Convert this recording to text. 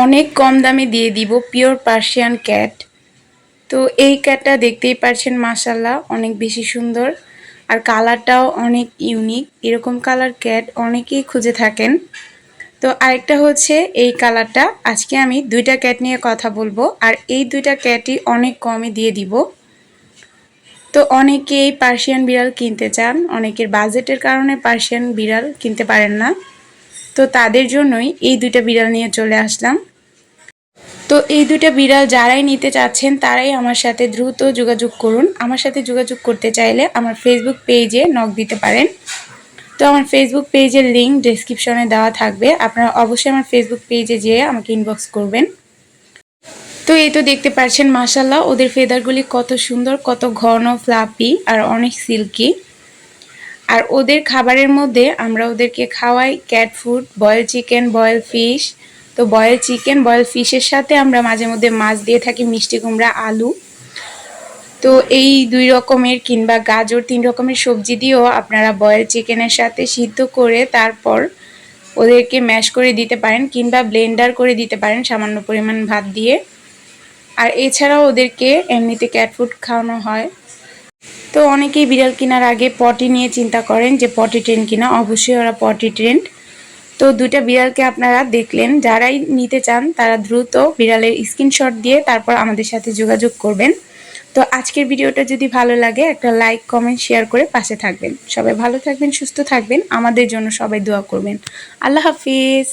অনেক কম দামে দিয়ে দিব পিওর পার্সিয়ান ক্যাট। তো এই ক্যাটটা দেখতেই পারছেন, মাশাল্লাহ অনেক বেশি সুন্দর আর কালারটাও অনেক ইউনিক। এরকম কালার ক্যাট অনেকেই খুঁজে থাকেন। তো আরেকটা হচ্ছে এই কালারটা। আজকে আমি দুইটা ক্যাট নিয়ে কথা বলবো আর এই দুইটা ক্যাটই অনেক কমে দিয়ে দিব। তো অনেকেই পার্সিয়ান বিড়াল কিনতে চান, অনেকের বাজেটের কারণে পার্সিয়ান বিড়াল কিনতে পারেন না। তো তাদের জন্যই এই দুইটা বিড়াল নিয়ে চলে আসলাম। তো এই দুইটা বিড়াল যারাই নিতে চাচ্ছেন তারাই আমার সাথে দ্রুত যোগাযোগ করুন। আমার সাথে যোগাযোগ করতে চাইলে আমার ফেসবুক পেজে নক দিতে পারেন। তো আমার ফেসবুক পেজের লিঙ্ক ডেসক্রিপশনে দেওয়া থাকবে, আপনারা অবশ্যই আমার ফেসবুক পেজে যেয়ে আমাকে ইনবক্স করবেন। তো এই তো দেখতে পাচ্ছেন মাশাল্লাহ ওদের ফেদারগুলি কত সুন্দর, কত ঘন ফ্লাপি আর অনেক সিল্কি। আর ওদের খাবারের মধ্যে আমরা ওদেরকে খাওয়াই cat food, boiled chicken, boiled fish. তো বয়েল চিকেন, বয়েল ফিশের সাথে আমরা মাঝে মধ্যে মাছ দিয়ে থাকি, মিষ্টি কুমড়া, আলু। তো এই দুই রকমের কিংবা গাজর, 3 রকমের সবজি দিয়েও আপনারা বয়েল চিকেনের সাথে সিদ্ধ করে তারপর ওদেরকে ম্যাশ করে দিতে পারেন কিংবা ব্লেন্ডার করে দিতে পারেন সামান্য পরিমাণ ভাত দিয়ে। আর এছাড়াও ওদেরকে এমনিতে ক্যাট ফুড খাওয়ানো হয়। তো অনেকেই বিড়াল কেনার আগে পটি নিয়ে চিন্তা করেন যে পটি ট্রেন কিনা, অবশ্যই ওরা পটি ট্রেন্ড। তো দুইটা বিড়ালকে আপনারা দেখলেন, যারাই নিতে চান তারা দ্রুত বিড়ালের স্ক্রিনশট দিয়ে তারপর আমাদের সাথে যোগাযোগ করবেন। তো আজকের ভিডিওটা যদি ভালো লাগে একটা লাইক, কমেন্ট, শেয়ার করে পাশে থাকবেন। সবাই ভালো থাকবেন, সুস্থ থাকবেন, আমাদের জন্য সবাই দোয়া করবেন। আল্লাহ হাফিজ।